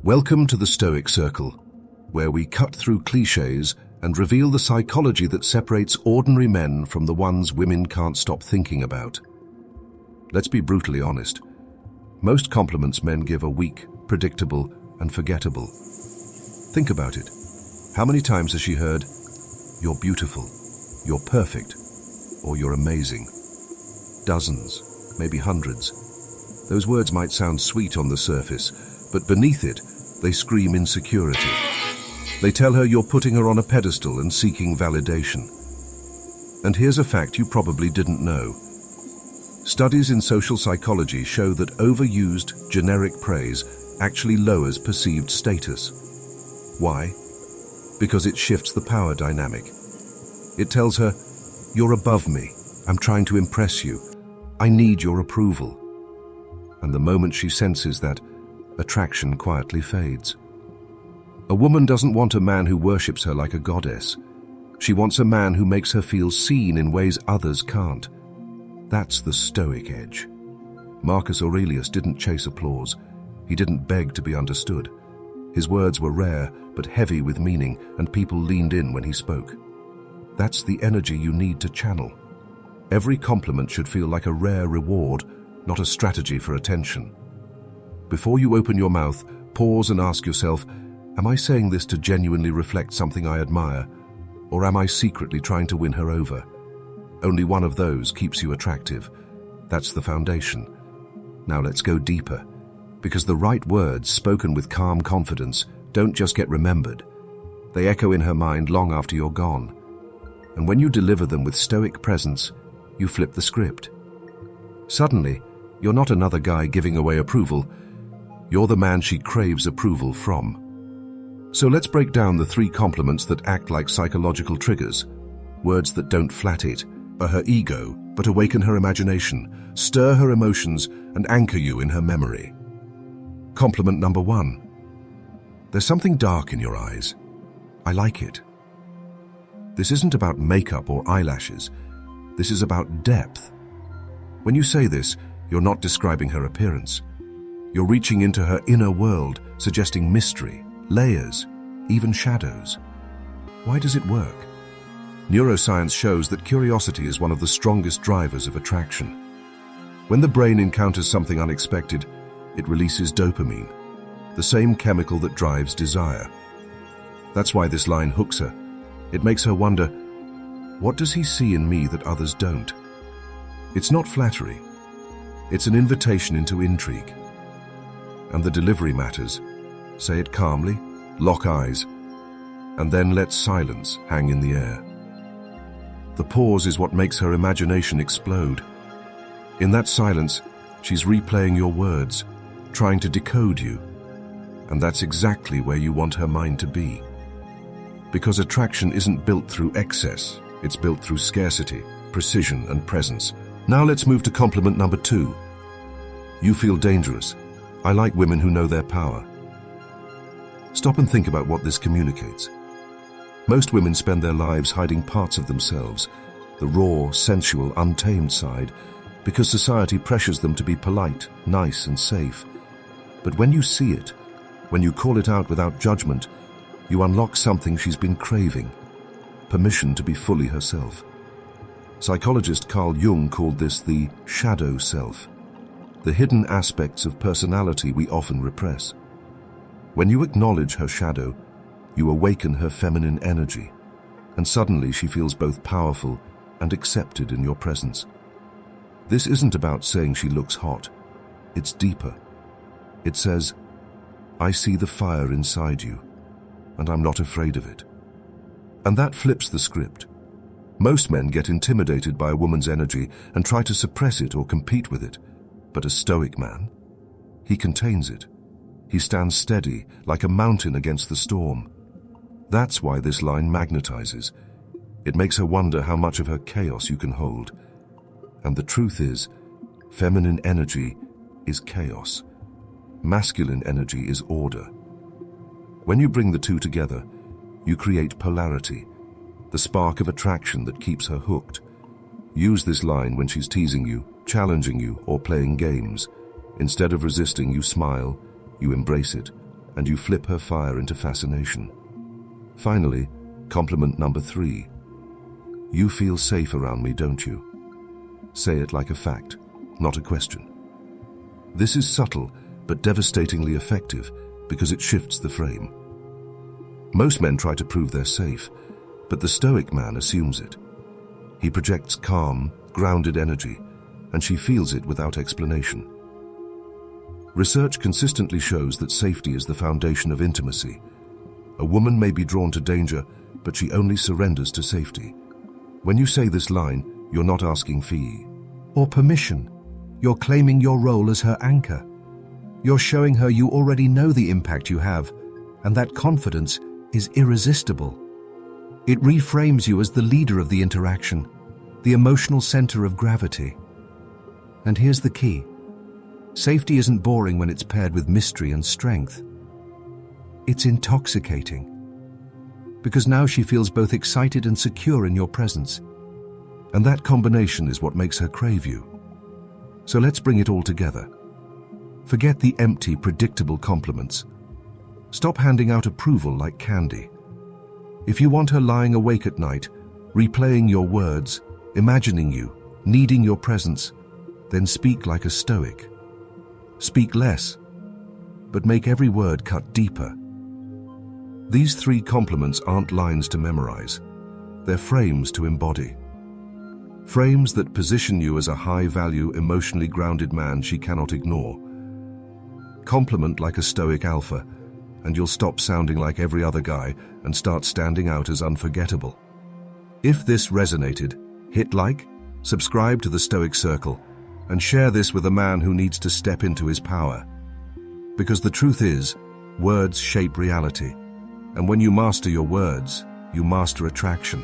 Welcome to the Stoic Circle, where we cut through cliches and reveal the psychology that separates ordinary men from the ones women can't stop thinking about. Let's be brutally honest. Most compliments men give are weak, predictable, and forgettable. Think about it. How many times has she heard, "You're beautiful," "You're perfect," or "You're amazing"? Dozens, maybe hundreds. Those words might sound sweet on the surface, but beneath it, they scream insecurity. They tell her you're putting her on a pedestal and seeking validation. And here's a fact you probably didn't know. Studies in social psychology show that overused, generic praise actually lowers perceived status. Why? Because it shifts the power dynamic. It tells her, "You're above me. I'm trying to impress you. I need your approval." And the moment she senses that, attraction quietly fades. A woman doesn't want a man who worships her like a goddess. She wants a man who makes her feel seen in ways others can't. That's the Stoic edge. Marcus Aurelius didn't chase applause. He didn't beg to be understood. His words were rare, but heavy with meaning, and people leaned in when he spoke. That's the energy you need to channel. Every compliment should feel like a rare reward, not a strategy for attention. Before you open your mouth, pause and ask yourself, am I saying this to genuinely reflect something I admire, or am I secretly trying to win her over? Only one of those keeps you attractive. That's the foundation. Now let's go deeper, because the right words spoken with calm confidence don't just get remembered. They echo in her mind long after you're gone. And when you deliver them with stoic presence, you flip the script. Suddenly, you're not another guy giving away approval. You're the man she craves approval from. So let's break down the 3 compliments that act like psychological triggers. Words that don't flat it, or her ego, but awaken her imagination, stir her emotions, and anchor you in her memory. Compliment number 1. There's something dark in your eyes. I like it. This isn't about makeup or eyelashes. This is about depth. When you say this, you're not describing her appearance. You're reaching into her inner world, suggesting mystery, layers, even shadows. Why does it work? Neuroscience shows that curiosity is one of the strongest drivers of attraction. When the brain encounters something unexpected, it releases dopamine, the same chemical that drives desire. That's why this line hooks her. It makes her wonder, what does he see in me that others don't? It's not flattery. It's an invitation into intrigue. And the delivery matters. Say it calmly, lock eyes, and then let silence hang in the air. The pause is what makes her imagination explode. In that silence, she's replaying your words, trying to decode you. And that's exactly where you want her mind to be. Because attraction isn't built through excess, it's built through scarcity, precision, and presence. Now let's move to compliment number 2. You feel dangerous. I like women who know their power. Stop and think about what this communicates. Most women spend their lives hiding parts of themselves, the raw, sensual, untamed side, because society pressures them to be polite, nice, and safe. But when you see it, when you call it out without judgment, you unlock something she's been craving, permission to be fully herself. Psychologist Carl Jung called this the shadow self, the hidden aspects of personality we often repress. When you acknowledge her shadow, you awaken her feminine energy, and suddenly she feels both powerful and accepted in your presence. This isn't about saying she looks hot. It's deeper. It says, I see the fire inside you, and I'm not afraid of it. And that flips the script. Most men get intimidated by a woman's energy and try to suppress it or compete with it. But a stoic man, he contains it. He stands steady, like a mountain against the storm. That's why this line magnetizes. It makes her wonder how much of her chaos you can hold. And the truth is, feminine energy is chaos. Masculine energy is order. When you bring the two together, you create polarity, the spark of attraction that keeps her hooked. Use this line when she's teasing you, challenging you, or playing games. Instead of resisting, you smile, you embrace it, and you flip her fire into fascination. Finally, compliment number 3. You feel safe around me, don't you? Say it like a fact, not a question. This is subtle but devastatingly effective because it shifts the frame. Most men try to prove they're safe, but the Stoic man assumes it. He projects calm, grounded energy, and she feels it without explanation. Research consistently shows that safety is the foundation of intimacy. A woman may be drawn to danger, but she only surrenders to safety. When you say this line, you're not asking fee or permission. You're claiming your role as her anchor. You're showing her you already know the impact you have, and that confidence is irresistible. It reframes you as the leader of the interaction, the emotional center of gravity. And here's the key. Safety isn't boring when it's paired with mystery and strength. It's intoxicating. Because now she feels both excited and secure in your presence. And that combination is what makes her crave you. So let's bring it all together. Forget the empty, predictable compliments. Stop handing out approval like candy. If you want her lying awake at night, replaying your words, imagining you, needing your presence, then speak like a Stoic. Speak less, but make every word cut deeper. These 3 compliments aren't lines to memorize. They're frames to embody. Frames that position you as a high-value, emotionally grounded man she cannot ignore. Compliment like a Stoic alpha, and you'll stop sounding like every other guy and start standing out as unforgettable. If this resonated, hit like, subscribe to the Stoic Circle, and share this with a man who needs to step into his power. Because the truth is, words shape reality, and when you master your words, you master attraction.